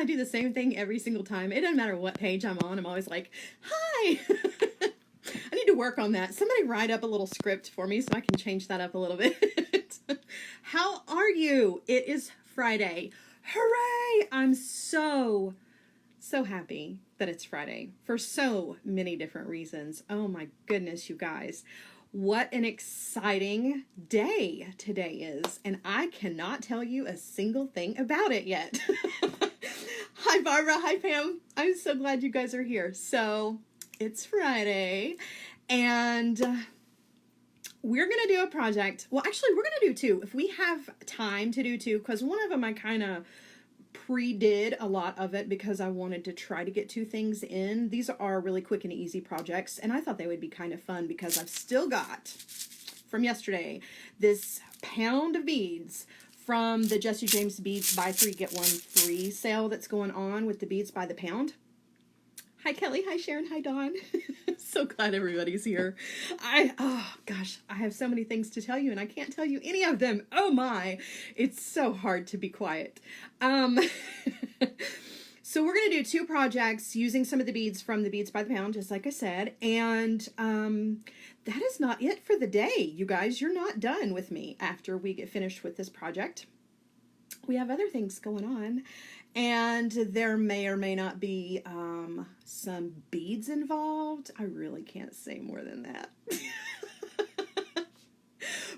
I do the same thing every single time. It doesn't matter what page I'm on. I'm always like, hi. I need to work on that. Somebody write up a little script for me so I can change that up a little bit. How are you? It is Friday. Hooray! I'm so happy that it's Friday for so many different reasons. Oh my goodness, you guys. What an exciting day today is, and I cannot tell you a single thing about it yet. Hi Barbara, hi Pam. I'm so glad you guys are here. So it's Friday, and we're going to do a project. Well, actually, we're going to do two. If we have time to do two, because one of them I kind of pre-did a lot of it because I wanted to try to get two things in. These are really quick and easy projects, and I thought they would be kind of fun because I've still got, from yesterday, this pound of beads from the Jesse James Beads Buy 3 Get 1 Free sale that's going on with the beads by the pound. Hi Kelly, hi Sharon, hi Dawn. So glad everybody's here. Oh gosh, I have so many things to tell you and I can't tell you any of them. Oh my, it's so hard to be quiet. So we're going to do two projects using some of the beads from the Beads by the Pound, just like I said. And that is not it for the day, you guys. You're not done with me after we get finished with this project. We have other things going on. And there may or may not be some beads involved. I really can't say more than that.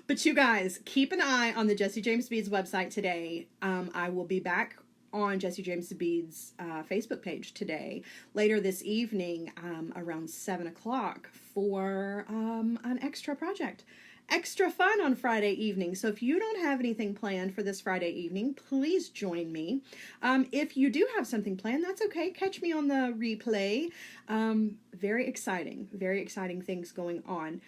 But you guys, keep an eye on the Jesse James Beads website today. I will be back on Jesse James Beads Facebook page today, later this evening, around 7 o'clock for an extra project. Extra fun on Friday evening. So if you don't have anything planned for this Friday evening, please join me. If you do have something planned, that's okay. Catch me on the replay. Very exciting things going on.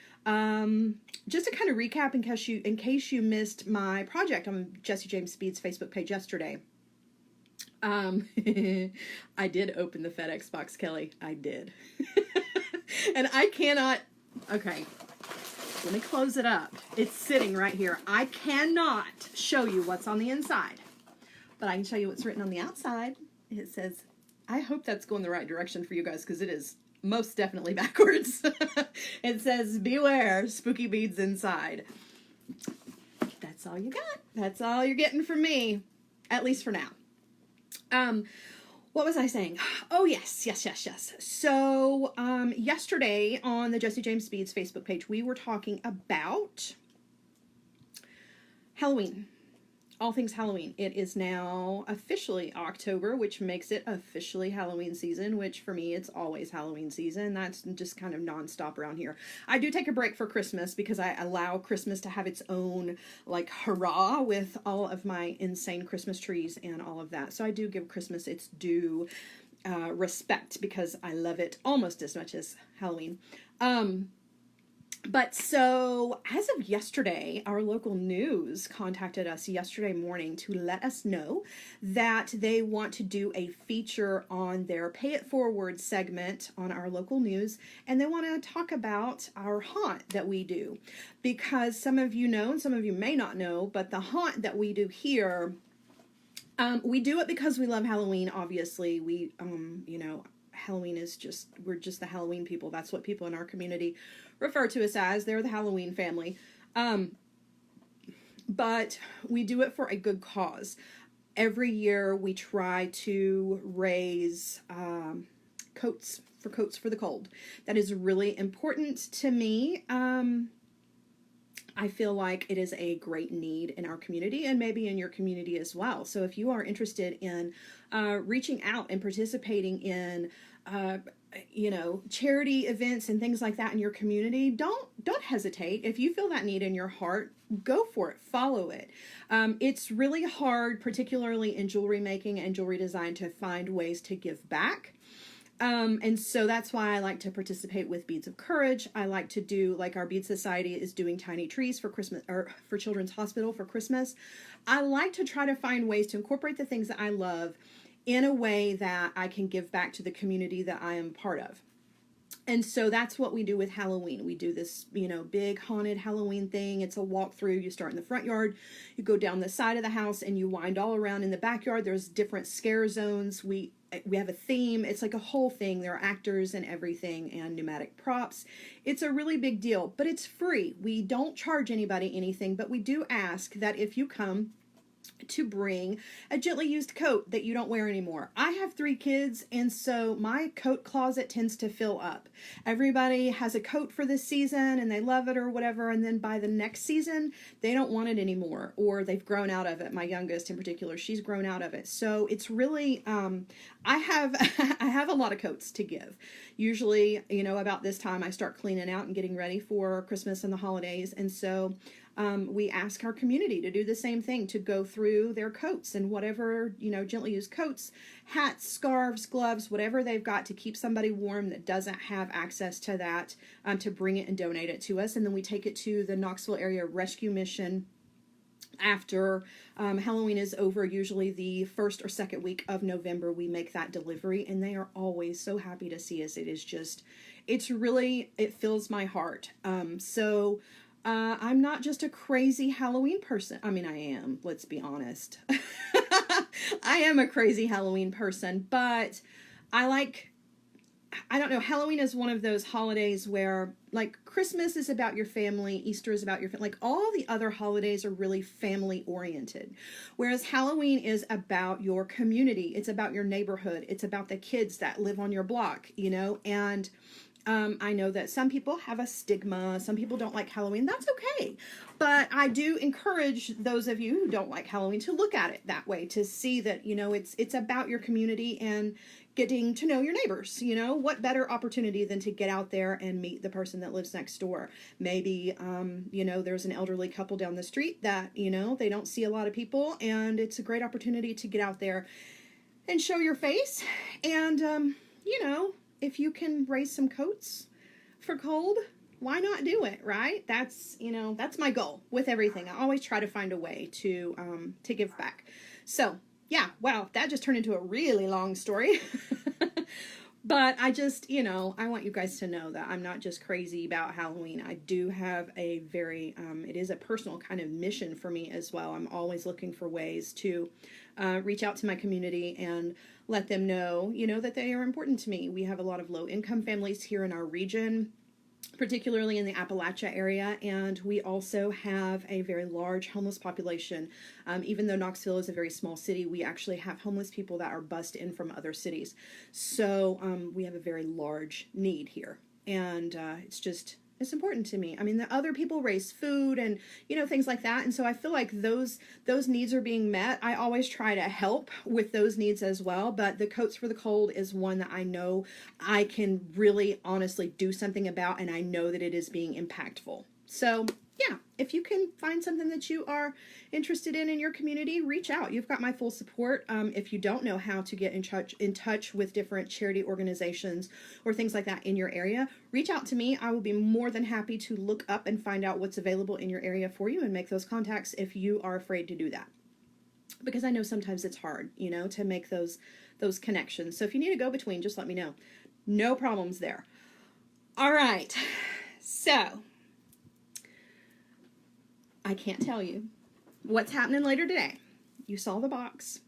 Just to kind of recap in case you missed my project on Jesse James Beads Facebook page yesterday. I did open the FedEx box, Kelly. I did. And I cannot, okay. Let me close it up. It's sitting right here. I cannot show you what's on the inside, but I can show you what's written on the outside. It says, I hope that's going the right direction for you guys because it is most definitely backwards. It says, beware, spooky beads inside. That's all you got. That's all you're getting from me, at least for now. What was I saying? Oh, yes. So, yesterday on the Jesse James Beads Facebook page, we were talking about Halloween. All things Halloween. It is now officially October, which makes it officially Halloween season, which for me, it's always Halloween season. That's just kind of nonstop around here. I do take a break for Christmas because I allow Christmas to have its own, like, hurrah with all of my insane Christmas trees and all of that. So I do give Christmas its due respect because I love it almost as much as Halloween. But so, as of yesterday, our local news contacted us yesterday morning to let us know that they want to do a feature on their Pay It Forward segment on our local news, and they want to talk about our haunt that we do. Because some of you know, and some of you may not know, but the haunt that we do here, we do it because we love Halloween, obviously. We, Halloween is we're just the Halloween people. That's what people in our community refer to us as. They're the Halloween family. But we do it for a good cause. Every year we try to raise coats for the cold. That is really important to me. I feel like it is a great need in our community and maybe in your community as well. So if you are interested in reaching out and participating in charity events and things like that in your community, don't hesitate. If you feel that need in your heart, go for it, follow it. It's really hard, particularly in jewelry making and jewelry design, to find ways to give back. And so that's why I like to participate with Beads of Courage. I like to do, like our Bead Society is doing tiny trees for Christmas, or for Children's Hospital for Christmas. I like to try to find ways to incorporate the things that I love in a way that I can give back to the community that I am part of. And so that's what we do with Halloween. We do this, big haunted Halloween thing. It's a walkthrough. You start in the front yard, you go down the side of the house, and you wind all around in the backyard. There's different scare zones. We have a theme. It's like a whole thing. There are actors and everything and pneumatic props. It's a really big deal, but it's free. We don't charge anybody anything, but we do ask that if you come, to bring a gently used coat that you don't wear anymore. I have 3 kids, and so my coat closet tends to fill up. Everybody has a coat for this season and they love it or whatever, and then by the next season they don't want it anymore, or they've grown out of it. My youngest in particular, she's grown out of it. So it's really I have I have a lot of coats to give. Usually, about this time I start cleaning out and getting ready for Christmas and the holidays, and so we ask our community to do the same thing, to go through their coats and whatever, gently used coats, hats, scarves, gloves, whatever they've got to keep somebody warm that doesn't have access to that, to bring it and donate it to us. And then we take it to the Knoxville Area Rescue Mission after Halloween is over. Usually the first or second week of November, we make that delivery, and they are always so happy to see us. It fills my heart. I'm not just a crazy Halloween person. I mean, I am, let's be honest. I am a crazy Halloween person, but I don't know, Halloween is one of those holidays where, like, Christmas is about your family, Easter is about your family, like, all the other holidays are really family oriented, whereas Halloween is about your community, it's about your neighborhood, it's about the kids that live on your block, and I know that some people have a stigma. Some people don't like Halloween. That's okay. But I do encourage those of you who don't like Halloween to look at it that way, to see that, it's about your community and getting to know your neighbors. What better opportunity than to get out there and meet the person that lives next door? Maybe, there's an elderly couple down the street that, they don't see a lot of people, and it's a great opportunity to get out there and show your face. And, if you can raise some coats for cold, why not do it, right? That's my goal with everything. I always try to find a way to give back. So, yeah, wow, that just turned into a really long story. But I just, I want you guys to know that I'm not just crazy about Halloween. I do have a very, it is a personal kind of mission for me as well. I'm always looking for ways to reach out to my community and let them know, that they are important to me. We have a lot of low-income families here in our region, particularly in the Appalachia area, and we also have a very large homeless population. Even though Knoxville is a very small city, we actually have homeless people that are bussed in from other cities. So we have a very large need here, and it's important to me. I mean, the other people raise food and, things like that. And so I feel like those needs are being met. I always try to help with those needs as well. But the Coats for the Cold is one that I know I can really honestly do something about. And I know that it is being impactful. So yeah, if you can find something that you are interested in your community, reach out. You've got my full support. If you don't know how to get in touch with different charity organizations or things like that in your area, reach out to me. I will be more than happy to look up and find out what's available in your area for you and make those contacts if you are afraid to do that. Because I know sometimes it's hard, to make those connections. So if you need a go-between, just let me know. No problems there. All right. So I can't tell you what's happening later today. You saw the box.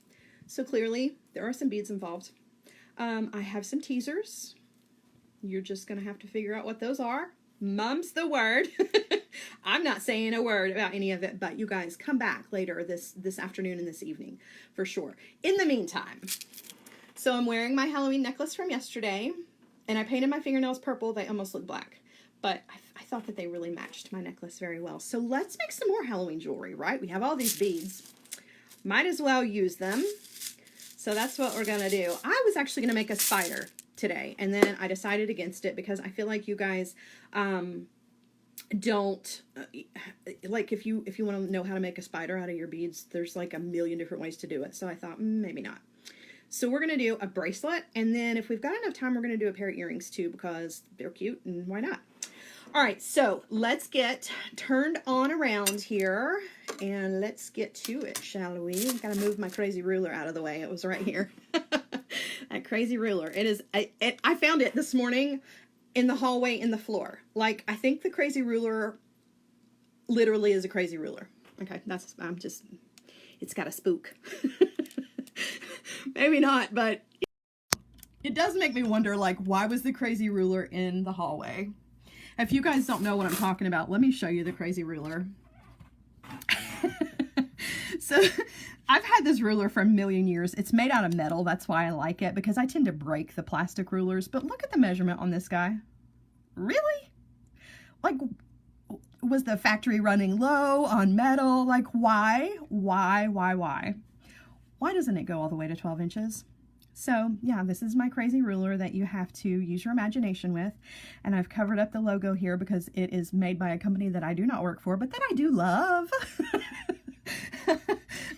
So clearly there are some beads involved. I have some teasers. You're just going to have to figure out what those are. Mum's the word. I'm not saying a word about any of it, but you guys come back later this afternoon and this evening for sure. In the meantime, so I'm wearing my Halloween necklace from yesterday, and I painted my fingernails purple. They almost look black, but I thought that they really matched my necklace very well. So let's make some more Halloween jewelry, right? We have all these beads. Might as well use them. So that's what we're going to do. I was actually going to make a spider today, and then I decided against it because I feel like you guys don't, like if you want to know how to make a spider out of your beads, there's like a million different ways to do it. So I thought, maybe not. So we're going to do a bracelet, and then if we've got enough time, we're going to do a pair of earrings too because they're cute, and why not? All right, so let's get turned on around here, and let's get to it, shall we? Got to move my crazy ruler out of the way. It was right here. That crazy ruler. It is. I found it this morning in the hallway, in the floor. Like, I think the crazy ruler literally is a crazy ruler. Okay, it's got a spook. Maybe not, but it does make me wonder, like, why was the crazy ruler in the hallway? If you guys don't know what I'm talking about, let me show you the crazy ruler. So I've had this ruler for a million years. It's made out of metal. That's why I like it, because I tend to break the plastic rulers. But look at the measurement on this guy. Really? Like, was the factory running low on metal? Like, why? Why doesn't it go all the way to 12 inches? So yeah, this is my crazy ruler that you have to use your imagination with. And I've covered up the logo here because it is made by a company that I do not work for, but that I do love.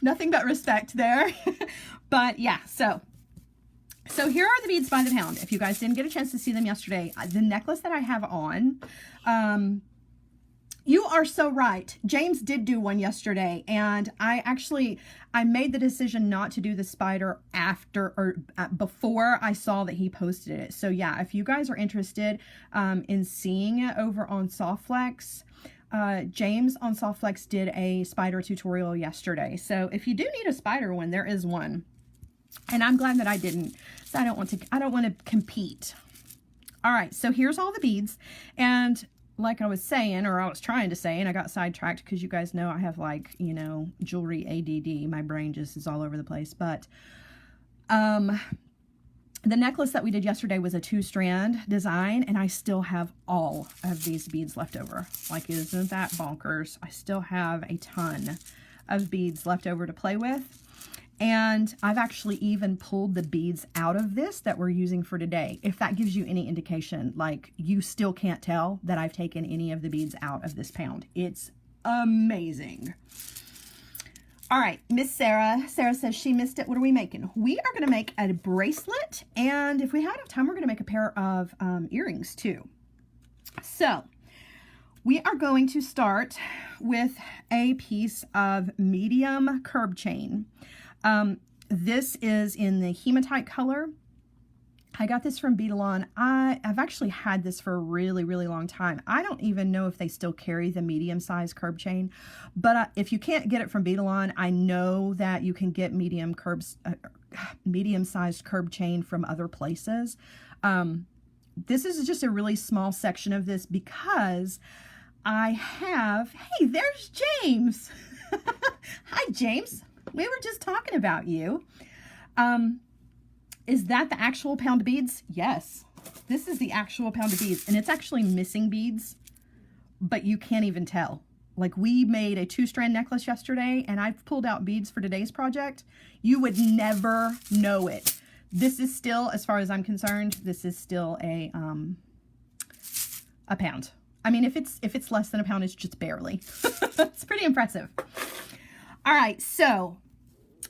Nothing but respect there. But yeah, so here are the beads by the pound. If you guys didn't get a chance to see them yesterday, the necklace that I have on, you are so right. James did do one yesterday, and I made the decision not to do the spider after or before I saw that he posted it. So yeah, if you guys are interested in seeing it over on Softflex, James on Softflex did a spider tutorial yesterday. So if you do need a spider one, there is one. And I'm glad that I didn't. So I don't want to compete. All right, so here's all the beads. And like I was saying, or I was trying to say, and I got sidetracked because you guys know I have, like, you know, jewelry ADD. My brain just is all over the place. But the necklace that we did yesterday was a 2-strand design, and I still have all of these beads left over. Like, isn't that bonkers? I still have a ton of beads left over to play with. And I've actually even pulled the beads out of this that we're using for today. If that gives you any indication, like, you still can't tell that I've taken any of the beads out of this pound. It's amazing. All right, Miss Sarah. Sarah says she missed it. What are we making? We are going to make a bracelet, and if we have enough time, we're going to make a pair of earrings too. So we are going to start with a piece of medium curb chain. This is in the hematite color. I got this from Bead. I've actually had this for a really, really long time. I don't even know if they still carry the medium-sized curb chain, but if you can't get it from Bead, I know that you can get medium-sized curb chain from other places. This is just a really small section of this because I have, hey, there's James. Hi, James. We were just talking about you. Is that the actual pound of beads? Yes. This is the actual pound of beads, and it's actually missing beads, but you can't even tell. Like, we made a 2-strand necklace yesterday, and I've pulled out beads for today's project. You would never know it. This is still, as far as I'm concerned, this is still a pound. I mean, if it's less than a pound, it's just barely. It's pretty impressive. All right, so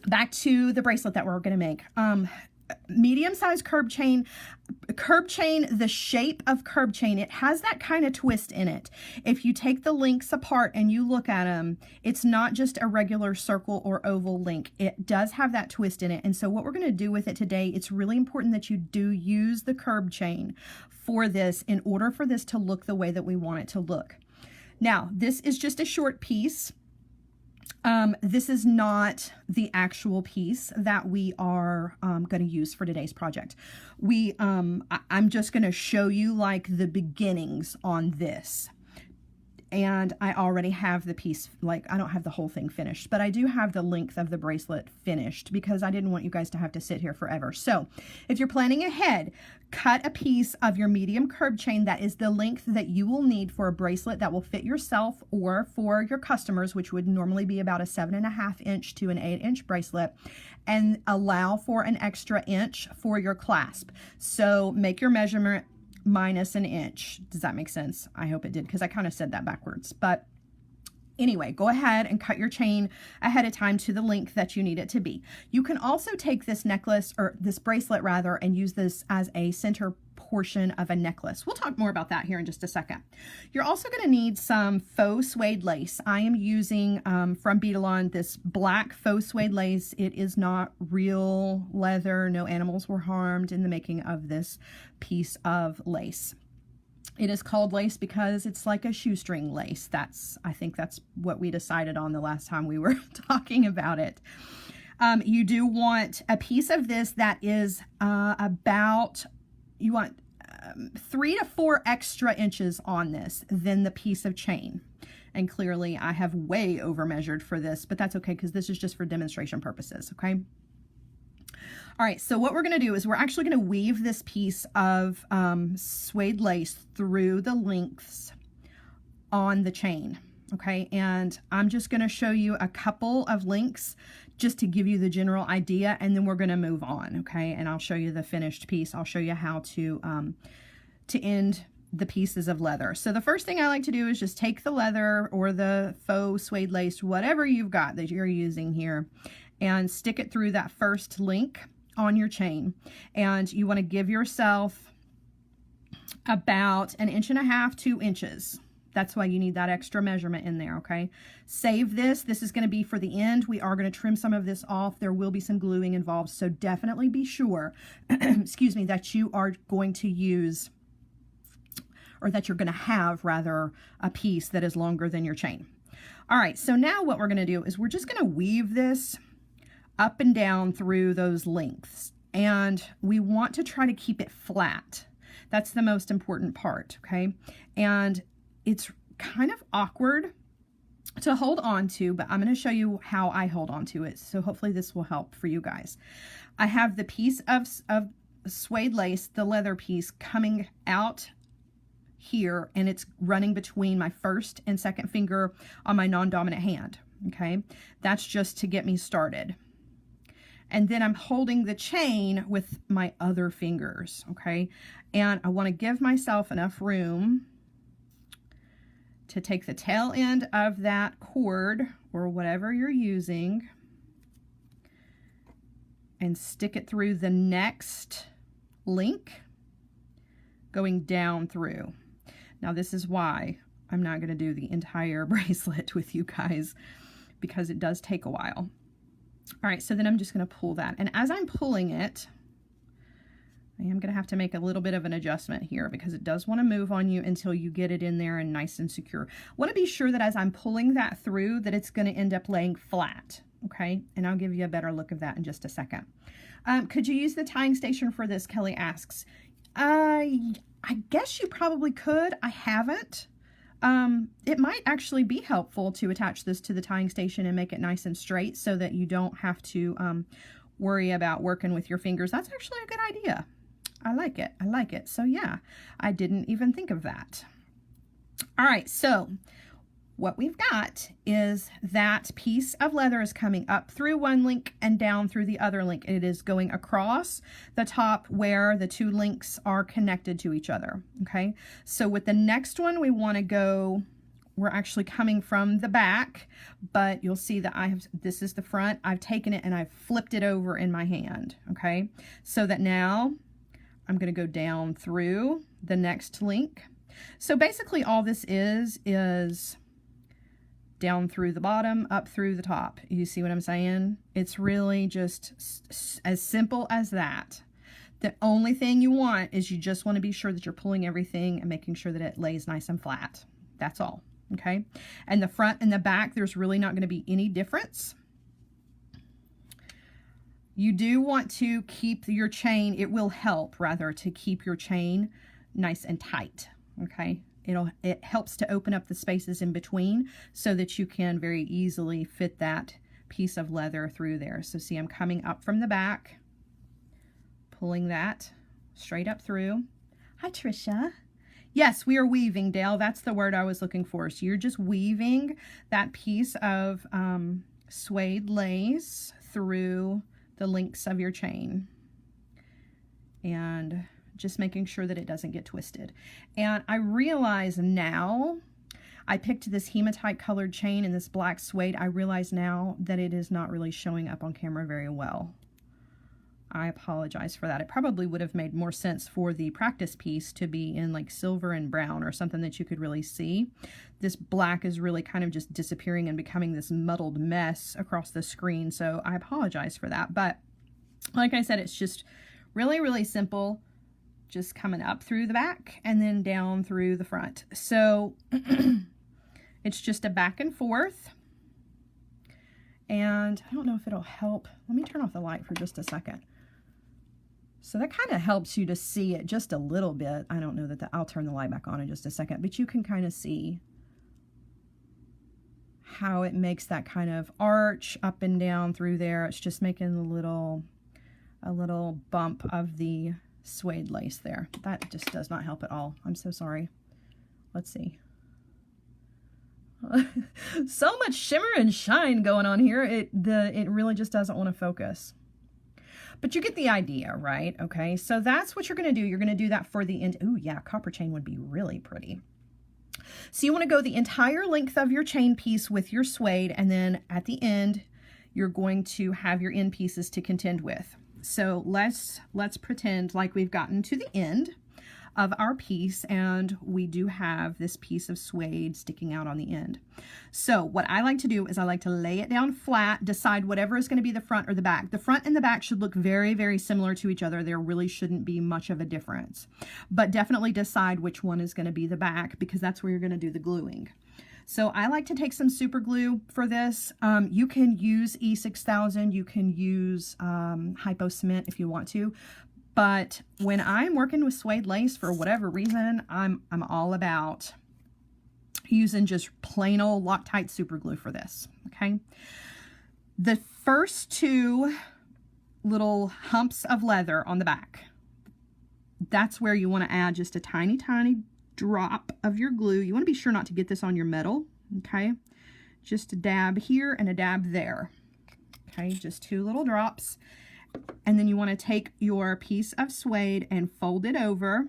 back to the bracelet that we're going to make. Medium-sized curb chain, the shape of curb chain, it has that kind of twist in it. If you take the links apart and you look at them, it's not just a regular circle or oval link. It does have that twist in it. And so what we're going to do with it today, it's really important that you do use the curb chain for this in order for this to look the way that we want it to look. Now, this is just a short piece. This is not the actual piece that we are going to use for today's project. I'm just going to show you, like, the beginnings on this. And I already have the piece, like, I don't have the whole thing finished, but I do have the length of the bracelet finished because I didn't want you guys to have to sit here forever. So if you're planning ahead, cut a piece of your medium curb chain that is the length that you will need for a bracelet that will fit yourself or for your customers, which would normally be about a 7.5 inch to an 8 inch bracelet, and allow for an extra inch for your clasp. So make your measurement minus an inch. Does that make sense? I hope it did, because I kind of said that backwards. But anyway, go ahead and cut your chain ahead of time to the length that you need it to be. You can also take this necklace, or this bracelet rather, and use this as a center portion of a necklace. We'll talk more about that here in just a second. You're also going to need some faux suede lace. I am using from Bead this black faux suede lace. It is not real leather. No animals were harmed in the making of this piece of lace. It is called lace because it's like a shoestring lace. I think that's what we decided on the last time we were talking about it. You do want a piece of this that is you want 3 to 4 extra inches on this than the piece of chain. And clearly I have way over measured for this, but that's okay because this is just for demonstration purposes, okay? All right, so what we're going to do is we're actually going to weave this piece of suede lace through the lengths on the chain, okay? And I'm just going to show you a couple of links just to give you the general idea, and then we're going to move on, okay? And I'll show you the finished piece. I'll show you how to end the pieces of leather. So the first thing I like to do is just take the leather or the faux suede lace, whatever you've got that you're using here, and stick it through that first link on your chain. And you want to give yourself about 1.5 to 2 inches. That's why you need that extra measurement in there, okay? Save this. This is going to be for the end. We are going to trim some of this off. There will be some gluing involved, so definitely be sure, excuse me, that you are going to use, or that you're going to have, rather, a piece that is longer than your chain. All right, so now what we're going to do is we're just going to weave this up and down through those lengths, and we want to try to keep it flat. That's the most important part, okay? And it's kind of awkward to hold on to, but I'm going to show you how I hold on to it, so hopefully this will help for you guys. I have the piece of suede lace, the leather piece, coming out here, and it's running between my first and second finger on my non-dominant hand, okay? That's just to get me started. And then I'm holding the chain with my other fingers, okay? And I want to give myself enough room to take the tail end of that cord or whatever you're using and stick it through the next link going down through. Now this is why I'm not going to do the entire bracelet with you guys, because it does take a while. All right, so then I'm just going to pull that. And as I'm pulling it, I am going to have to make a little bit of an adjustment here because it does want to move on you until you get it in there and nice and secure. I want to be sure that as I'm pulling that through that it's going to end up laying flat, okay? And I'll give you a better look of that in just a second. Could you use the tying station for this? Kelly asks. I guess you probably could. I haven't. It might actually be helpful to attach this to the tying station and make it nice and straight so that you don't have to worry about working with your fingers. That's actually a good idea. I like it. I like it. So yeah, I didn't even think of that. All right, so what we've got is that piece of leather is coming up through one link and down through the other link. It is going across the top where the two links are connected to each other, okay? So with the next one, we want to go, we're actually coming from the back, but you'll see that this is the front. I've taken it and I've flipped it over in my hand, okay? So that now I'm going to go down through the next link. So basically all this is down through the bottom, up through the top. You see what I'm saying? It's really just as simple as that. The only thing you want is you just want to be sure that you're pulling everything and making sure that it lays nice and flat. That's all, okay? And the front and the back, there's really not going to be any difference. You do want to keep your chain, it will help rather to keep your chain nice and tight, okay? It helps to open up the spaces in between so that you can very easily fit that piece of leather through there. So see, I'm coming up from the back, pulling that straight up through. Hi, Trisha. Yes, we are weaving, Dale. That's the word I was looking for. So you're just weaving that piece of suede lace through the links of your chain and just making sure that it doesn't get twisted. And I realize now, I picked this hematite colored chain in this black suede. I realize now that it is not really showing up on camera very well. I apologize for that. It probably would have made more sense for the practice piece to be in like silver and brown or something that you could really see. This black is really kind of just disappearing and becoming this muddled mess across the screen. So I apologize for that. But like I said, it's just really, really simple. just coming up through the back and then down through the front. So it's just a back and forth. And I don't know if it'll help. Let me turn off the light for just a second. So that kind of helps you to see it just a little bit. I don't know that I'll turn the light back on in just a second, but you can kind of see how it makes that kind of arch up and down through there. It's just making a little bump of the suede lace there. That just does not help at all. I'm so sorry. Let's see. So much shimmer and shine going on here. It really just doesn't want to focus. But you get the idea, right? Okay, so that's what you're going to do. You're going to do that for the end. Ooh, yeah, copper chain would be really pretty. So you want to go the entire length of your chain piece with your suede, and then at the end, you're going to have your end pieces to contend with. So let's pretend like we've gotten to the end of our piece, and we do have this piece of suede sticking out on the end. So what I like to do is I like to lay it down flat, decide whatever is going to be the front or the back. The front and the back should look very, very similar to each other. There really shouldn't be much of a difference, but definitely decide which one is going to be the back, because that's where you're going to do the gluing. So I like to take some super glue for this. You can use E6000, you can use hypo cement if you want to. But when I'm working with suede lace, for whatever reason, I'm all about using just plain old Loctite super glue for this, okay? The first two little humps of leather on the back, that's where you want to add just a tiny, tiny drop of your glue. You want to be sure not to get this on your metal, okay? Just a dab here and a dab there, okay? Just 2 little drops. And then you want to take your piece of suede and fold it over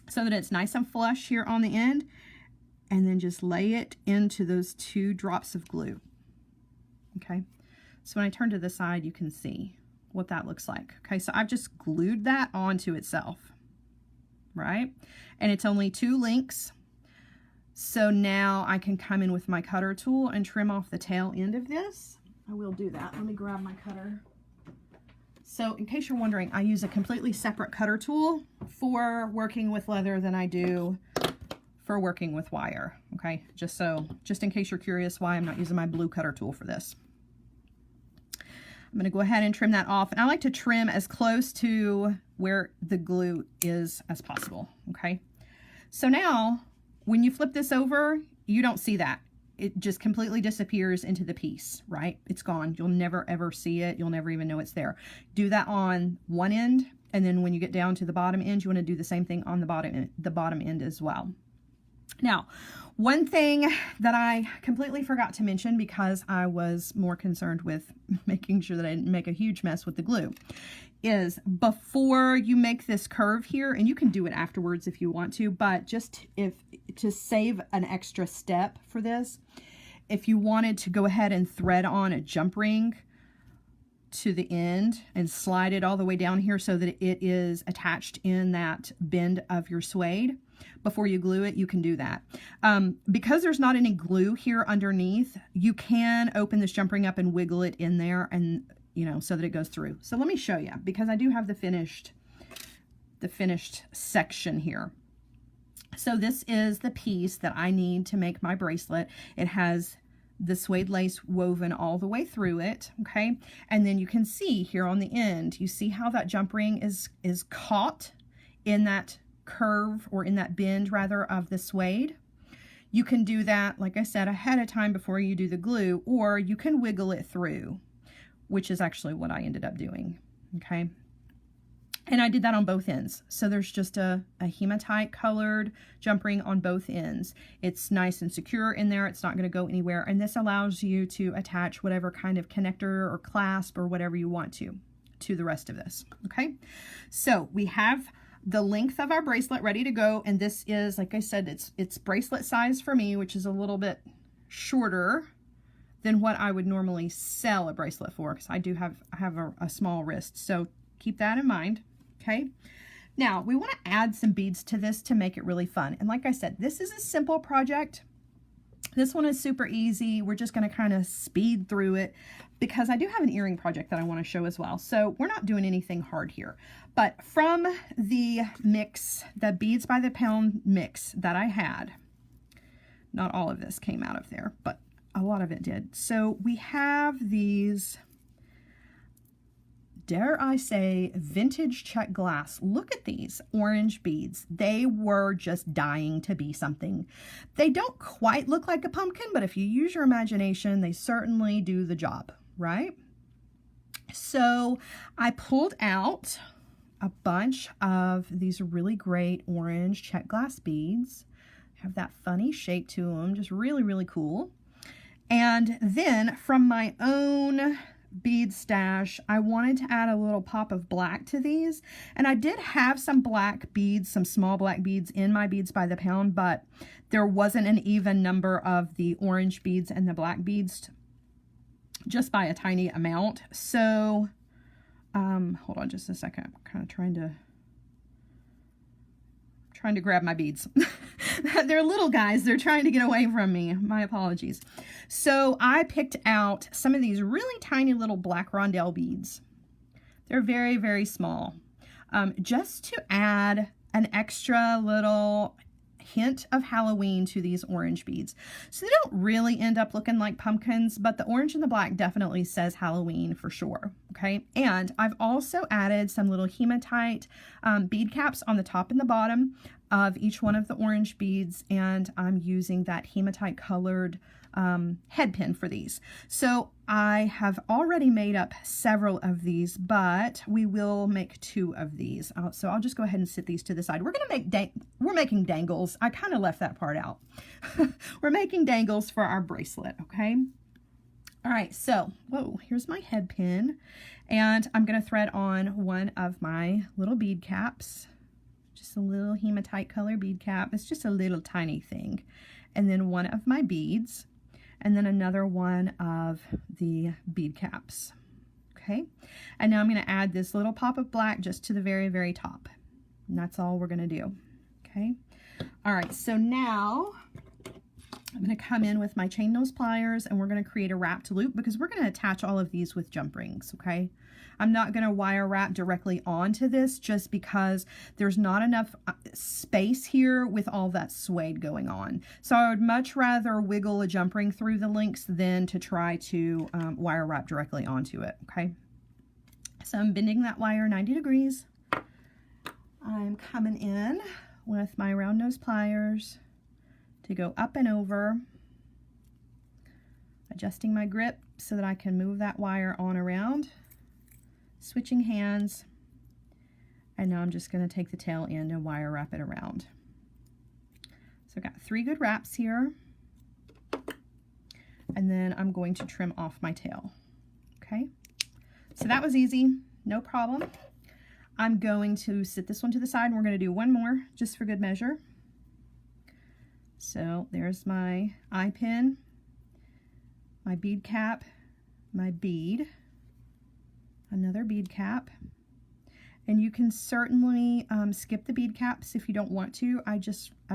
so that it's nice and flush here on the end, and then just lay it into those 2 drops of glue. Okay, so when I turn to the side, you can see what that looks like. Okay, so I've just glued that onto itself, right? And it's only 2 links. So now I can come in with my cutter tool and trim off the tail end of this. I will do that. Let me grab my cutter. So in case you're wondering, I use a completely separate cutter tool for working with leather than I do for working with wire, okay? Just in case you're curious why I'm not using my blue cutter tool for this. I'm gonna go ahead and trim that off, and I like to trim as close to where the glue is as possible, okay? So now, when you flip this over, you don't see that. It just completely disappears into the piece, right? It's gone. You'll never ever see it. You'll never even know it's there. Do that on one end, and then when you get down to the bottom end, you want to do the same thing on the bottom end as well. Now, one thing that I completely forgot to mention, because I was more concerned with making sure that I didn't make a huge mess with the glue, is before you make this curve here, and you can do it afterwards if you want to, but just to save an extra step for this, if you wanted to go ahead and thread on a jump ring to the end and slide it all the way down here so that it is attached in that bend of your suede, before you glue it, you can do that. Because there's not any glue here underneath, you can open this jump ring up and wiggle it in there, and so that it goes through. So let me show you, because I do have the finished section here. So this is the piece that I need to make my bracelet. It has the suede lace woven all the way through it, okay? And then you can see here on the end, you see how that jump ring is caught in that curve, or in that bend rather, of the suede. You can do that, like I said, ahead of time before you do the glue, or you can wiggle it through, which is actually what I ended up doing, okay? And I did that on both ends. So there's just a hematite colored jump ring on both ends. It's nice and secure in there. It's not going to go anywhere. And this allows you to attach whatever kind of connector or clasp or whatever you want to the rest of this, okay? So we have the length of our bracelet ready to go. And this is, like I said, it's bracelet size for me, which is a little bit shorter than what I would normally sell a bracelet for, because I have a small wrist. So keep that in mind. Okay, now we want to add some beads to this to make it really fun. And like I said, this is a simple project. This one is super easy. We're just going to kind of speed through it. because I do have an earring project that I want to show as well. So we're not doing anything hard here. But from the mix, the Beads by the Pound mix that I had, not all of this came out of there, but a lot of it did. So we have these, dare I say, vintage check glass. Look at these orange beads. They were just dying to be something. They don't quite look like a pumpkin, but if you use your imagination, they certainly do the job, right? So I pulled out a bunch of these really great orange check glass beads. Have that funny shape to them, just really, really cool. And then from my own bead stash, I wanted to add a little pop of black to these. And I did have some black beads, some small black beads in my Beads by the Pound, but there wasn't an even number of the orange beads and the black beads, just by a tiny amount. So, hold on just a second. I'm kind of trying to grab my beads. They're little guys. They're trying to get away from me. My apologies. So I picked out some of these really tiny little black rondelle beads. They're very, very small. Just to add an extra little hint of Halloween to these orange beads. So they don't really end up looking like pumpkins, but the orange and the black definitely says Halloween for sure. Okay. And I've also added some little hematite bead caps on the top and the bottom of each one of the orange beads. And I'm using that hematite colored head pin for these. So I have already made up several of these, but we will make 2 of these. So I'll just go ahead and sit these to the side. We're going to we're making dangles. I kind of left that part out. We're making dangles for our bracelet. Okay. All right. So, whoa, here's my head pin, and I'm going to thread on one of my little bead caps, just a little hematite color bead cap. It's just a little tiny thing. And then one of my beads, and then another one of the bead caps. Okay. And now I'm going to add this little pop of black just to the very, very top. And that's all we're going to do. Okay. All right. So now I'm going to come in with my chain nose pliers, and we're going to create a wrapped loop because we're going to attach all of these with jump rings. Okay. I'm not going to wire wrap directly onto this just because there's not enough space here with all that suede going on. So I would much rather wiggle a jump ring through the links than to try to wire wrap directly onto it. Okay. So I'm bending that wire 90 degrees. I'm coming in with my round nose pliers to go up and over, adjusting my grip so that I can move that wire on around, switching hands, and now I'm just going to take the tail end and wire wrap it around. So I've got 3 good wraps here, and then I'm going to trim off my tail. Okay, so that was easy, no problem. I'm going to sit this one to the side, and we're going to do one more just for good measure. So there's my eye pin, my bead cap, my bead, another bead cap, and you can certainly skip the bead caps if you don't want to. I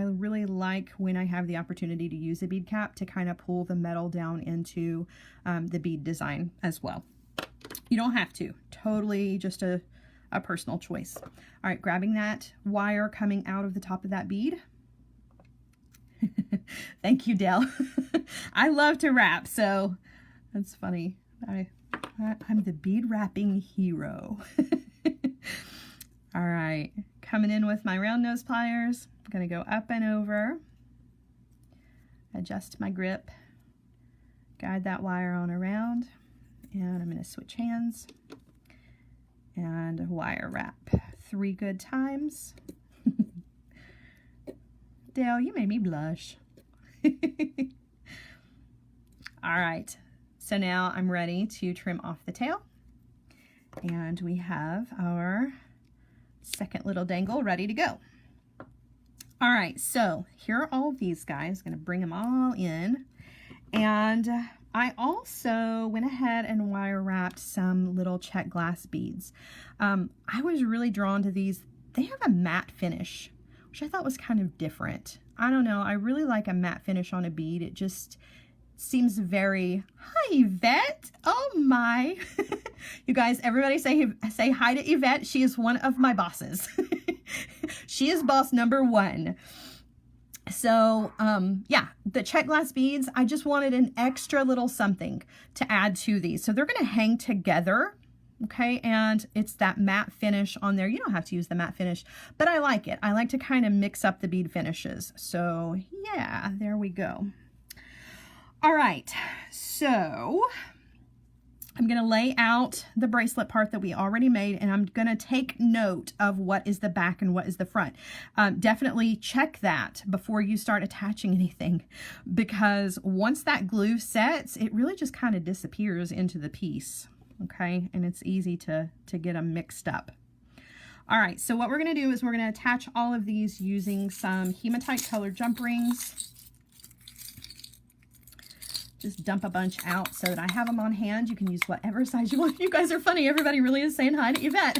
really like when I have the opportunity to use a bead cap to kind of pull the metal down into the bead design as well. You don't have to, totally just a personal choice. All right, grabbing that wire coming out of the top of that bead. Thank you, Dell. I love to wrap, so that's funny. I'm the bead wrapping hero. All right, coming in with my round nose pliers. I'm going to go up and over, adjust my grip, guide that wire on around, and I'm going to switch hands and wire wrap 3 good times. Dale, you made me blush. All right, so now I'm ready to trim off the tail, and we have our second little dangle ready to go. All right, so here are all of these guys. I'm going to bring them all in, and I also went ahead and wire wrapped some little check glass beads. I was really drawn to these. They have a matte finish, which I thought was kind of different. I don't know, I really like a matte finish on a bead. seems very, hi Yvette, oh my. You guys, everybody say hi to Yvette. She is one of my bosses. She is boss number 1. So, yeah, the check glass beads, I just wanted an extra little something to add to these. So they're going to hang together, okay? And it's that matte finish on there. You don't have to use the matte finish, but I like it. I like to kind of mix up the bead finishes. So, yeah, there we go. All right, so I'm going to lay out the bracelet part that we already made, and I'm going to take note of what is the back and what is the front. Definitely check that before you start attaching anything, because once that glue sets, it really just kind of disappears into the piece, okay? And it's easy to get them mixed up. All right, so what we're going to do is we're going to attach all of these using some hematite colored jump rings. Just dump a bunch out so that I have them on hand. You can use whatever size you want. You guys are funny. Everybody really is saying hi to Yvette.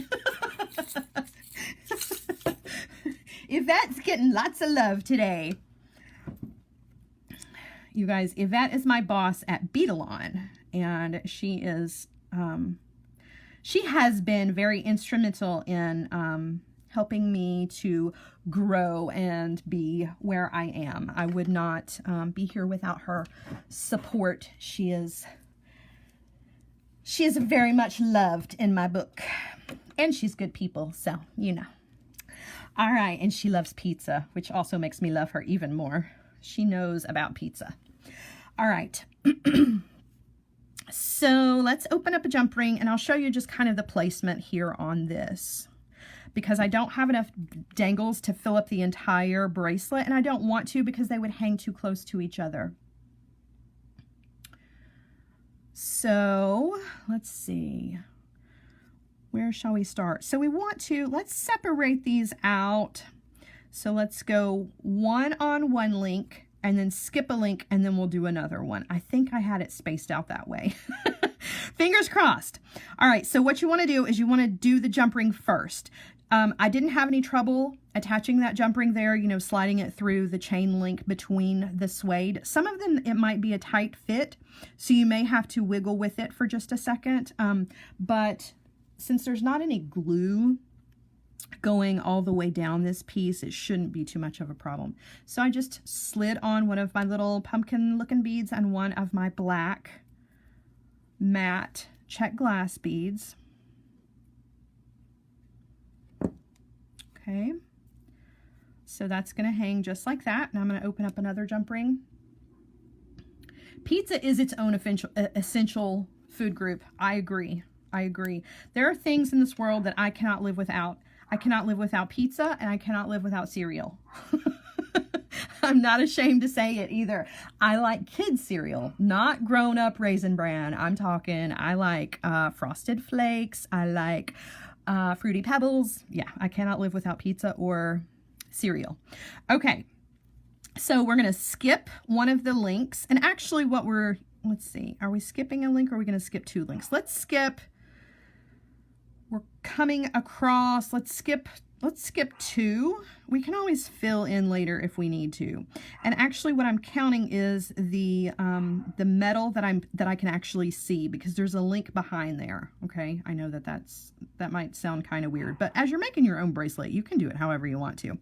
Yvette's getting lots of love today. You guys, Yvette is my boss at Beadalon, and she is, she has been very instrumental in helping me to grow and be where I am. I would not be here without her support. She is very much loved in my book, and she's good people, so you know. All right, and she loves pizza, which also makes me love her even more. She knows about pizza. All right. So let's open up a jump ring, and I'll show you just kind of the placement here on this, because I don't have enough dangles to fill up the entire bracelet, and I don't want to because they would hang too close to each other. So let's see, where shall we start? So we want to, let's separate these out. So let's go one on one link and then skip a link, and then we'll do another one. I think I had it spaced out that way. Fingers crossed. All right, so what you want to do is you want to do the jump ring first. I didn't have any trouble attaching that jump ring there, you know, sliding it through the chain link between the suede. Some of them, it might be a tight fit, so you may have to wiggle with it for just a second. But since there's not any glue going all the way down this piece, it shouldn't be too much of a problem. So I just slid on one of my little pumpkin looking beads and one of my black matte check glass beads. Okay, so that's going to hang just like that. And I'm going to open up another jump ring. Pizza is its own essential food group. I agree. I agree. There are things in this world that I cannot live without. I cannot live without pizza, and I cannot live without cereal. I'm not ashamed to say it either. I like kids cereal, not grown-up Raisin Bran. I'm talking, I like Frosted Flakes. I like Fruity Pebbles. Yeah, I cannot live without pizza or cereal. Okay, so we're going to skip one of the links. And actually what let's see, are we skipping a link or are we going to skip 2 links? Let's skip, we're coming across, let's skip 2. We can always fill in later if we need to. And actually what I'm counting is the metal that I can actually see, because there's a link behind there. Okay, I know that might sound kind of weird, but as you're making your own bracelet, you can do it however you want to.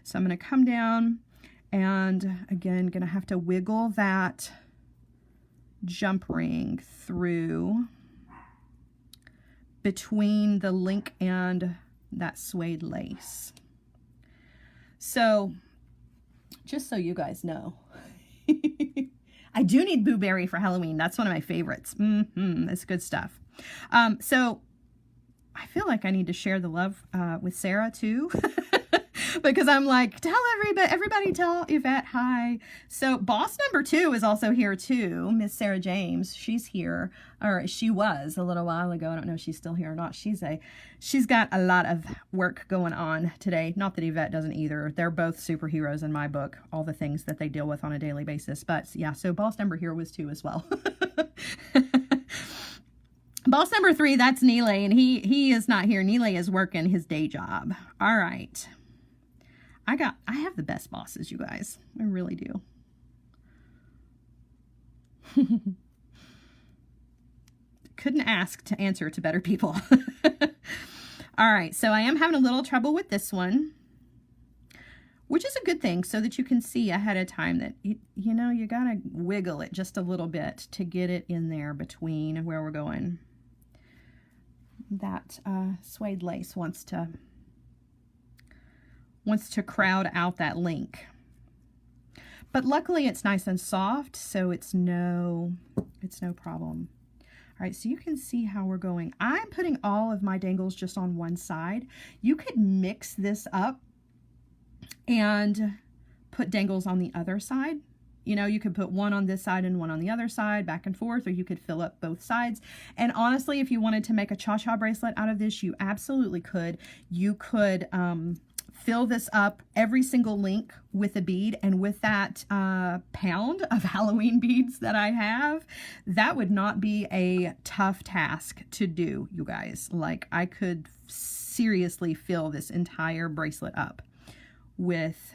So I'm going to come down, and again, going to have to wiggle that jump ring through between the link and that suede lace. So just so you guys know, I do need blueberry for Halloween. That's one of my favorites. It's good stuff. So I feel like I need to share the love with Sarah too. Because I'm like, tell everybody tell Yvette hi. So boss number 2 is also here too, Miss Sarah James. She's here, or she was a little while ago. I don't know if she's still here or not. She's got a lot of work going on today. Not that Yvette doesn't either. They're both superheroes in my book, all the things that they deal with on a daily basis. But yeah, so boss number here was 2 as well. Boss number 3, that's Neelay, and he is not here. Neelay is working his day job. All right. I have the best bosses, you guys. I really do. Couldn't ask to answer to better people. All right, so I am having a little trouble with this one, which is a good thing, so that you can see ahead of time that, you know, you gotta wiggle it just a little bit to get it in there between where we're going. That suede lace wants to crowd out that link. But luckily it's nice and soft, so it's no problem. All right, so you can see how we're going. I'm putting all of my dangles just on one side. You could mix this up and put dangles on the other side. You know, you could put one on this side and one on the other side, back and forth, or you could fill up both sides. And honestly, if you wanted to make a cha-cha bracelet out of this, you absolutely could. You could fill this up, every single link, with a bead, and with that pound of Halloween beads that I have, that would not be a tough task to do, you guys. Like, I could seriously fill this entire bracelet up with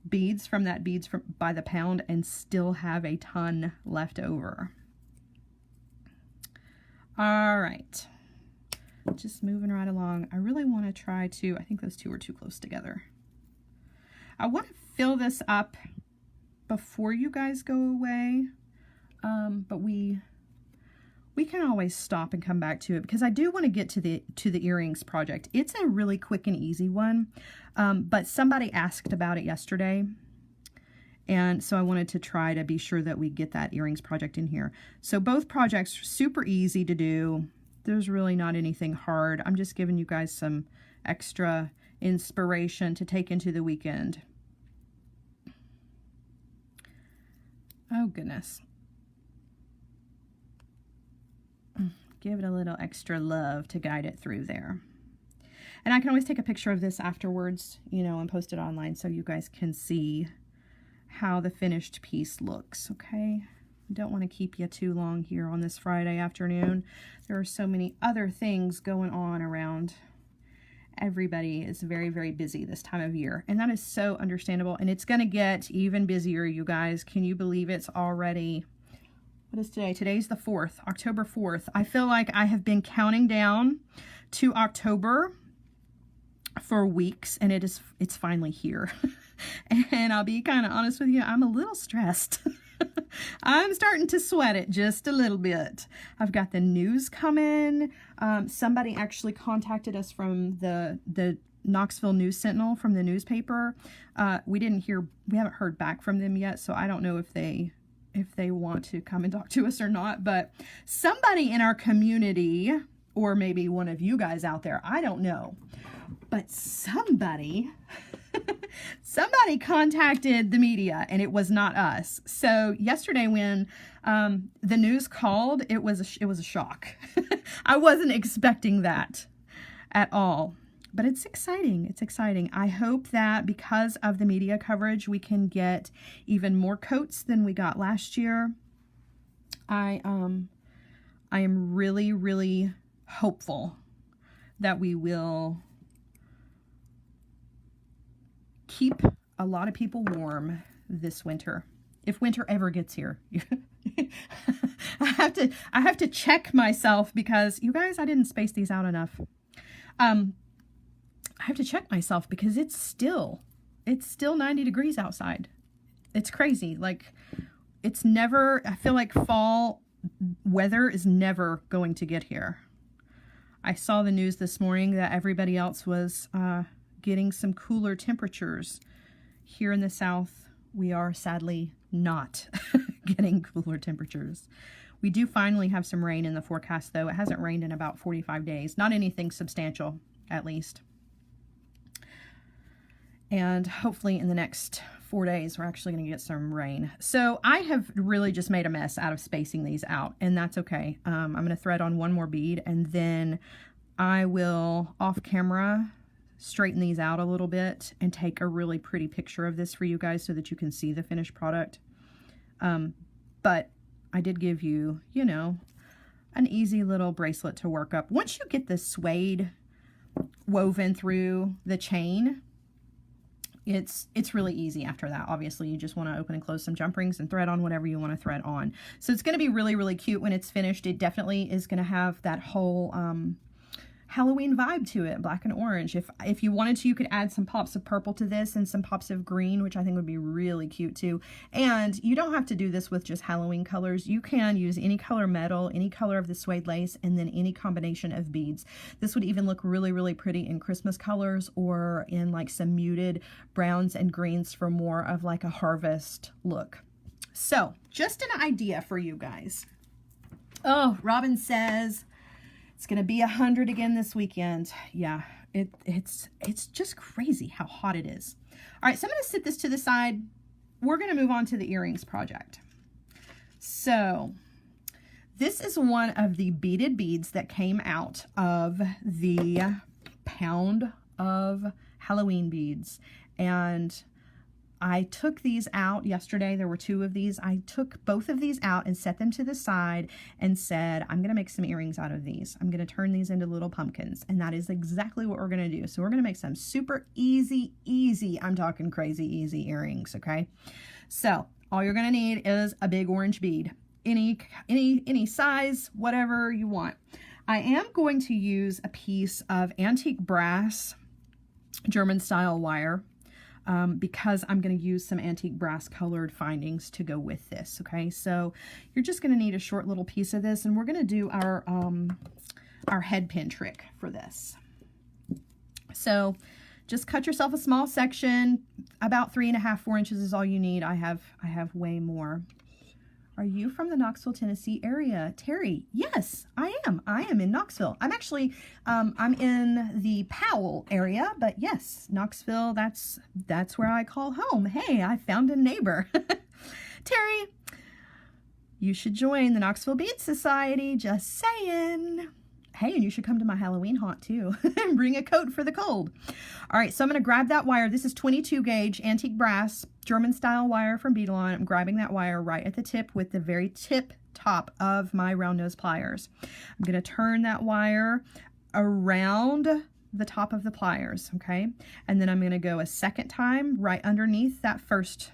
beads from that beads by the pound and still have a ton left over. All right. Just moving right along. I really want to try to, I think those two are too close together. I want to fill this up before you guys go away, but we can always stop and come back to it, because I do want to get to the earrings project. It's a really quick and easy one, but somebody asked about it yesterday, and so I wanted to try to be sure that we get that earrings project in here. So both projects are super easy to do. There's really not anything hard. I'm just giving you guys some extra inspiration to take into the weekend. Oh, goodness. Give it a little extra love to guide it through there. And I can always take a picture of this afterwards, you know, and post it online so you guys can see how the finished piece looks, okay? Don't want to keep you too long here on this Friday afternoon. There are so many other things going on around. Everybody is very, very busy this time of year, and that is so understandable. And it's going to get even busier, you guys. Can you believe it's already, what is today? Today's the 4th, October 4th. I feel like I have been counting down to October for weeks, and it's finally here. And I'll be kind of honest with you, I'm a little stressed. I'm starting to sweat it just a little bit. I've got the news coming. Somebody actually contacted us from the Knoxville News Sentinel, from the newspaper. We haven't heard back from them yet, so I don't know if they want to come and talk to us or not. But somebody in our community, or maybe one of you guys out there, I don't know, but somebody contacted the media, and it was not us. So yesterday when the news called, it was a shock. I wasn't expecting that at all, but it's exciting. It's exciting. I hope that because of the media coverage, we can get even more coats than we got last year. I am really, really hopeful that we will keep a lot of people warm this winter, if winter ever gets here. I have to check myself, because you guys, I didn't space these out enough. I have to check myself because it's still 90 degrees outside. It's crazy. Like, it's never, I feel like fall weather is never going to get here. I saw the news this morning that everybody else was getting some cooler temperatures. Here in the South, we are sadly not getting cooler temperatures. We do finally have some rain in the forecast, though. It hasn't rained in about 45 days. Not anything substantial, at least. And hopefully in the next 4 days, we're actually going to get some rain. So I have really just made a mess out of spacing these out, and that's okay. I'm going to thread on one more bead, and then I will, off camera, straighten these out a little bit and take a really pretty picture of this for you guys so that you can see the finished product. But I did give you, you know, an easy little bracelet to work up. Once you get the suede woven through the chain, it's really easy after that. Obviously, you just want to open and close some jump rings and thread on whatever you want to thread on. So it's going to be really, really cute when it's finished. It definitely is going to have that whole Halloween vibe to it, black and orange. If you wanted to, you could add some pops of purple to this and some pops of green, which I think would be really cute too. And you don't have to do this with just Halloween colors. You can use any color metal, any color of the suede lace, and then any combination of beads. This would even look really, really pretty in Christmas colors or in like some muted browns and greens for more of like a harvest look. So just an idea for you guys. Oh, Robin says, it's going to be 100 again this weekend. Yeah, it's just crazy how hot it is. All right, so I'm going to sit this to the side. We're going to move on to the earrings project. So this is one of the beaded beads that came out of the pound of Halloween beads. And I took these out yesterday. There were 2 of these. I took both of these out and set them to the side and said, I'm going to make some earrings out of these. I'm going to turn these into little pumpkins. And that is exactly what we're going to do. So we're going to make some super easy, I'm talking crazy easy earrings, okay? So all you're going to need is a big orange bead. Any size, whatever you want. I am going to use a piece of antique brass German style wire. Because I'm going to use some antique brass colored findings to go with this. Okay, so you're just going to need a short little piece of this, and we're going to do our head pin trick for this. So just cut yourself a small section, about 3.5, 4 inches is all you need. I have way more. Are you from the Knoxville, Tennessee area? Terry, yes, I am. I am in Knoxville. I'm actually, I'm in the Powell area, but yes, Knoxville, that's where I call home. Hey, I found a neighbor. Terry, you should join the Knoxville Bead Society, just saying. Hey, and you should come to my Halloween haunt too and bring a coat for the cold. All right, so I'm going to grab that wire. This is 22 gauge antique brass German style wire from Beadalon. I'm grabbing that wire right at the tip with the very tip top of my round nose pliers. I'm going to turn that wire around the top of the pliers, okay? And then I'm going to go a second time right underneath that first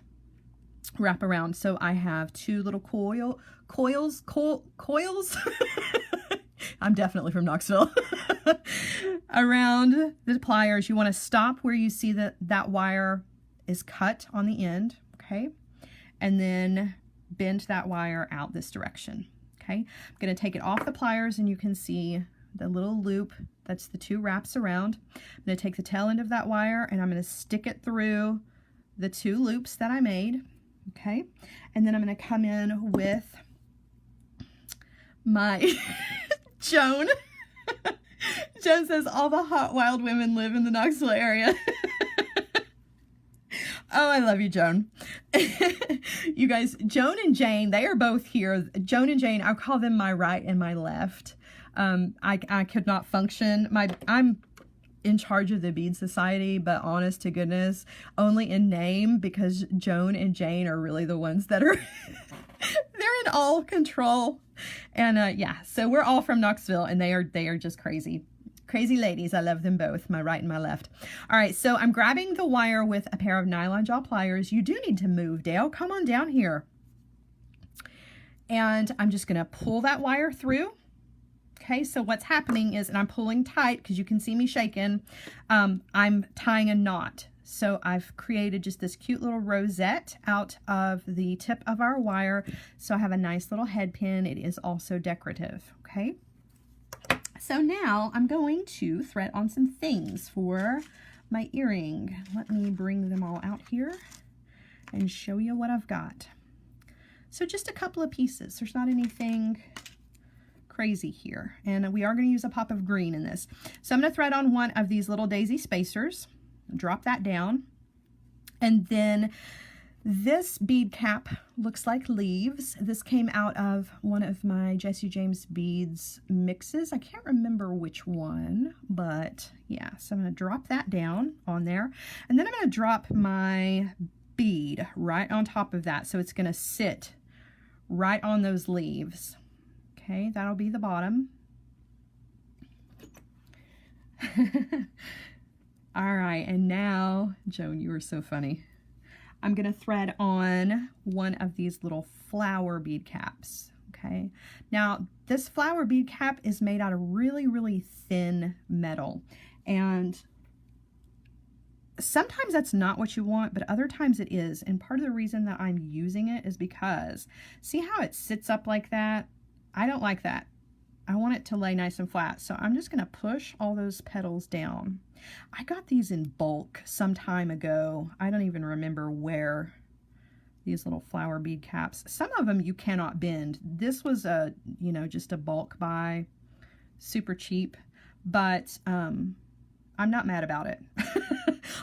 wrap around. So I have 2 little coils. I'm definitely from Knoxville. Around the pliers, you want to stop where you see that wire is cut on the end, okay? And then bend that wire out this direction, okay? I'm going to take it off the pliers, and you can see the little loop. That's the 2 wraps around. I'm going to take the tail end of that wire, and I'm going to stick it through the 2 loops that I made, okay? And then I'm going to come in with my Joan. Joan says all the hot wild women live in the Knoxville area. Oh, I love you, Joan. You guys, Joan and Jane, they are both here. Joan and Jane, I call them my right and my left. I could not function. I'm in charge of the Bead Society, but honest to goodness, only in name, because Joan and Jane are really the ones that are they're in all control. And yeah, so we're all from Knoxville, and they are just crazy ladies. I love them both, my right and my left. All right, so I'm grabbing the wire with a pair of nylon jaw pliers. You do need to move, Dale. Come on down here. And I'm just going to pull that wire through. Okay, so what's happening is, and I'm pulling tight because you can see me shaking, I'm tying a knot. So I've created just this cute little rosette out of the tip of our wire. So I have a nice little head pin. It is also decorative, okay? So now I'm going to thread on some things for my earring. Let me bring them all out here and show you what I've got. So just a couple of pieces. There's not anything crazy here. And we are going to use a pop of green in this. So I'm going to thread on one of these little daisy spacers. Drop that down. And then this bead cap looks like leaves. This came out of one of my Jesse James beads mixes. I can't remember which one, but yeah. So I'm going to drop that down on there. And then I'm going to drop my bead right on top of that. So it's going to sit right on those leaves. Okay, that'll be the bottom. All right, and now, Joan, you are so funny. I'm gonna thread on one of these little flower bead caps, okay? Now, this flower bead cap is made out of really, really thin metal, and sometimes that's not what you want, but other times it is. And part of the reason that I'm using it is because, see how it sits up like that? I don't like that. I want it to lay nice and flat. So I'm just gonna push all those petals down. I got these in bulk some time ago. I don't even remember where. These little flower bead caps. Some of them you cannot bend. This was a, you know, just a bulk buy, super cheap, but I'm not mad about it.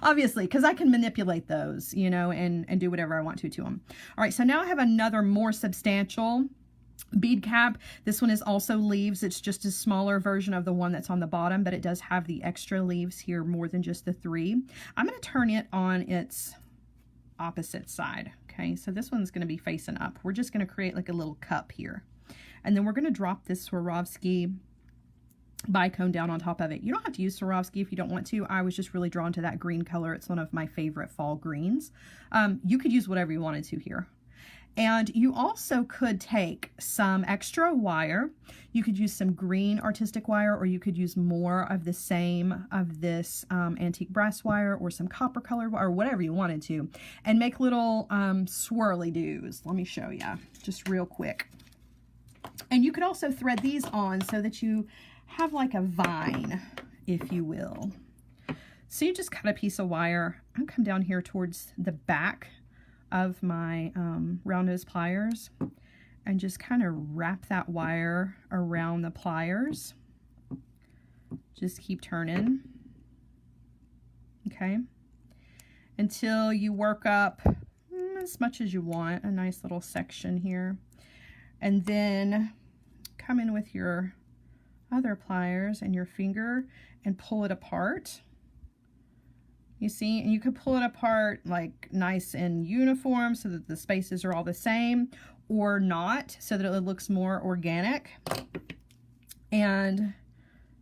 Obviously, because I can manipulate those, you know, and do whatever I want to them. All right, so now I have another more substantial bead cap. This one is also leaves. It's just a smaller version of the one that's on the bottom, but it does have the extra leaves here, more than just the 3. I'm going to turn it on its opposite side. Okay, so this one's going to be facing up. We're just going to create like a little cup here. And then we're going to drop this Swarovski bicone down on top of it. You don't have to use Swarovski if you don't want to. I was just really drawn to that green color. It's one of my favorite fall greens. You could use whatever you wanted to here. And you also could take some extra wire. You could use some green artistic wire, or you could use more of the same of this antique brass wire, or some copper colored wire, or whatever you wanted to, and make little swirly doos. Let me show you just real quick. And you could also thread these on so that you have like a vine, if you will. So you just cut a piece of wire. I'll come down here towards the back of my round nose pliers and just kind of wrap that wire around the pliers. Just keep turning, okay, until you work up as much as you want, a nice little section here. And then come in with your other pliers and your finger and pull it apart. You see, and you could pull it apart like nice and uniform so that the spaces are all the same, or not, so that it looks more organic. And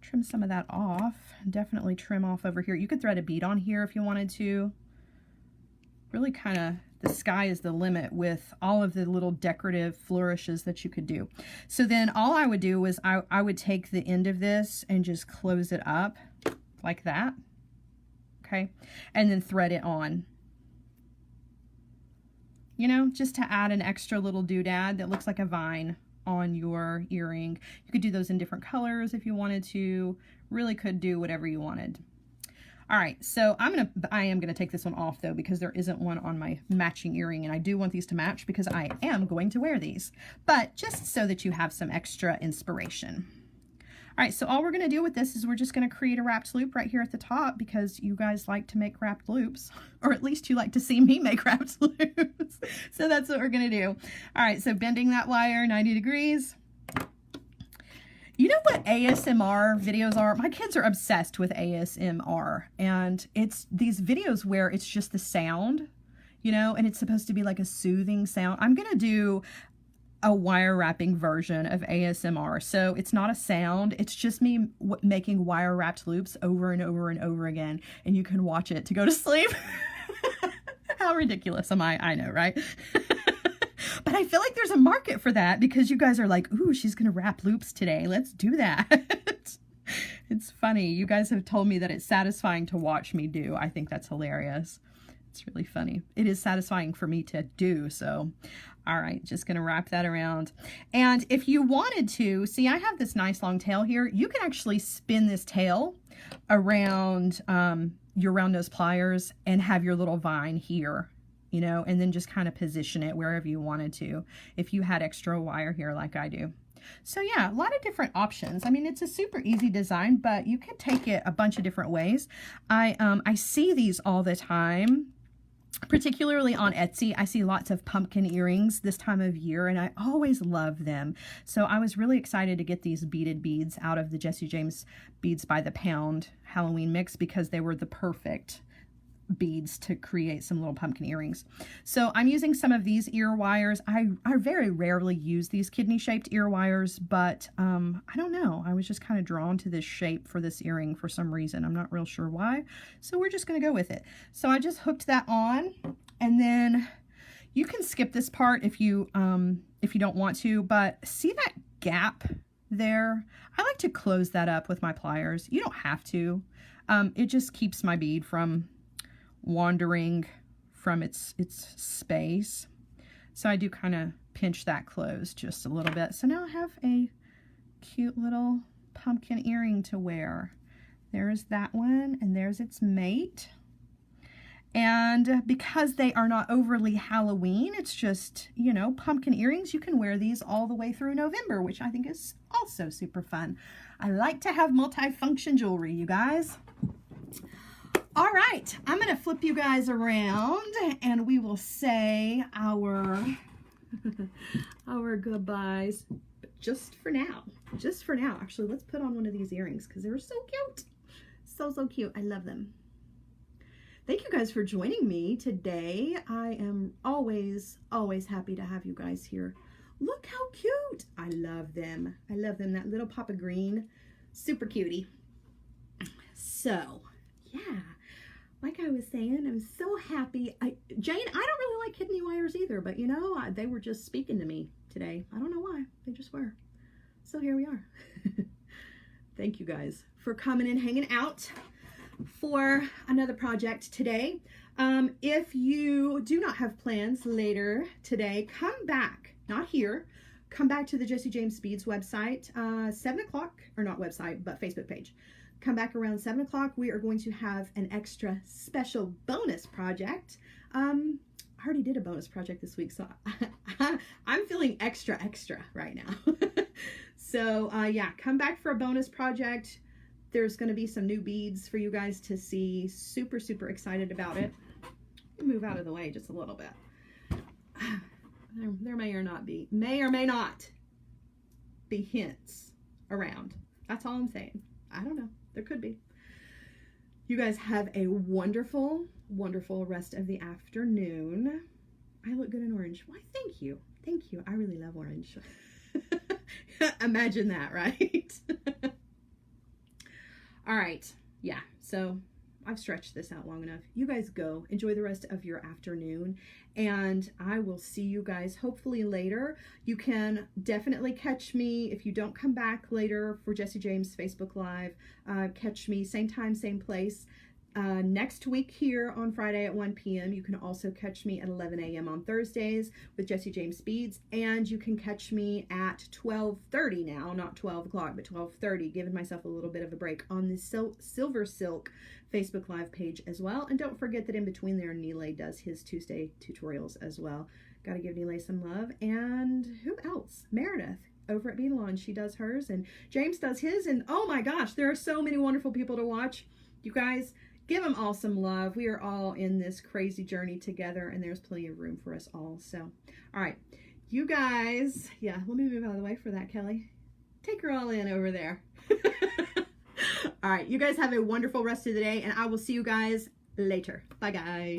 trim some of that off. Definitely trim off over here. You could thread a bead on here if you wanted to. Really kind of, the sky is the limit with all of the little decorative flourishes that you could do. So then all I would do was I would take the end of this and just close it up like that. Okay, and then thread it on, you know, just to add an extra little doodad that looks like a vine on your earring. You could do those in different colors if you wanted to. Really could do whatever you wanted. All right, so I am gonna take this one off though, because there isn't one on my matching earring, and I do want these to match because I am going to wear these, but just so that you have some extra inspiration. All right, so all we're going to do with this is we're just going to create a wrapped loop right here at the top, because you guys like to make wrapped loops, or at least you like to see me make wrapped loops. So that's what we're going to do. All right, so bending that wire 90 degrees. You know what ASMR videos are? My kids are obsessed with ASMR, and it's these videos where it's just the sound, you know, and it's supposed to be like a soothing sound. I'm going to do a wire wrapping version of ASMR. So it's not a sound, it's just me making wire wrapped loops over and over and over again, and you can watch it to go to sleep. How ridiculous am I? I know, right? But I feel like there's a market for that, because you guys are like, ooh, she's gonna wrap loops today. Let's do that. It's funny. You guys have told me that it's satisfying to watch me do. I think that's hilarious. It's really funny. It is satisfying for me to do, so. All right, just gonna wrap that around. And if you wanted to, see, I have this nice long tail here. You can actually spin this tail around your round nose pliers and have your little vine here, you know, and then just kind of position it wherever you wanted to, if you had extra wire here like I do. So yeah, a lot of different options. I mean, it's a super easy design, but you can take it a bunch of different ways. I see these all the time. Particularly on Etsy, I see lots of pumpkin earrings this time of year, and I always love them. So I was really excited to get these beaded beads out of the Jessie James Beads by the Pound Halloween mix, because they were the perfect beads to create some little pumpkin earrings. So I'm using some of these ear wires. I very rarely use these kidney shaped ear wires, but I don't know. I was just kind of drawn to this shape for this earring for some reason. I'm not real sure why. So we're just going to go with it. So I just hooked that on, and then you can skip this part if you don't want to, but see that gap there? I like to close that up with my pliers. You don't have to. It just keeps my bead from wandering from its space. So I do kind of pinch that closed just a little bit. So now I have a cute little pumpkin earring to wear. There's that one, and there's its mate. And because they are not overly Halloween, it's just, you know, pumpkin earrings. You can wear these all the way through November, which I think is also super fun. I like to have multi-function jewelry, you guys. All right, I'm going to flip you guys around and we will say our goodbyes. But just for now. Actually, let's put on one of these earrings because they're so cute. So cute. I love them. Thank you guys for joining me today. I am always happy to have you guys here. Look how cute. I love them. That little pop of green. Super cutie. So, yeah. Like I was saying, I'm so happy. Jane, I don't really like kidney wires either, but you know, they were just speaking to me today. I don't know why. They just were. So here we are. Thank you guys for coming and hanging out for another project today. If you do not have plans later today, come back, not here, come back to the Jessie James Beads website, 7 o'clock, or not website, but Facebook page. Come back around 7 o'clock. We are going to have an extra special bonus project. I already did a bonus project this week, so I'm feeling extra right now. So yeah, come back for a bonus project. There's going to be some new beads for you guys to see. Super excited about it. Move out of the way just a little bit. There may or may not be hints around. That's all I'm saying. I don't know. There could be. You guys have a wonderful rest of the afternoon. I look good in orange. Why, thank you. I really love orange. Imagine that, right? All right. Yeah. So I've stretched this out long enough. You guys go enjoy the rest of your afternoon, and I will see you guys hopefully later. You can definitely catch me if you don't come back later for Jessie James Facebook Live. Catch me same time, same place. Next week here on Friday at 1 p.m. You can also catch me at 11 a.m. on Thursdays with Jessie James Beads, and you can catch me at 12:30 now, not 12 o'clock, but 12:30, giving myself a little bit of a break on the Silver Silk Facebook Live page as well. And don't forget that in between there, Neelay does his Tuesday tutorials as well. Got to give Neelay some love. And who else? Meredith over at Bead Lawn, she does hers, and James does his, and oh my gosh, there are so many wonderful people to watch. You guys, give them all some love. We are all in this crazy journey together, and there's plenty of room for us all. So, all right, you guys, yeah, let me move out of the way for that, Kelly. Take her all in over there. All right, you guys have a wonderful rest of the day, and I will see you guys later. Bye, guys.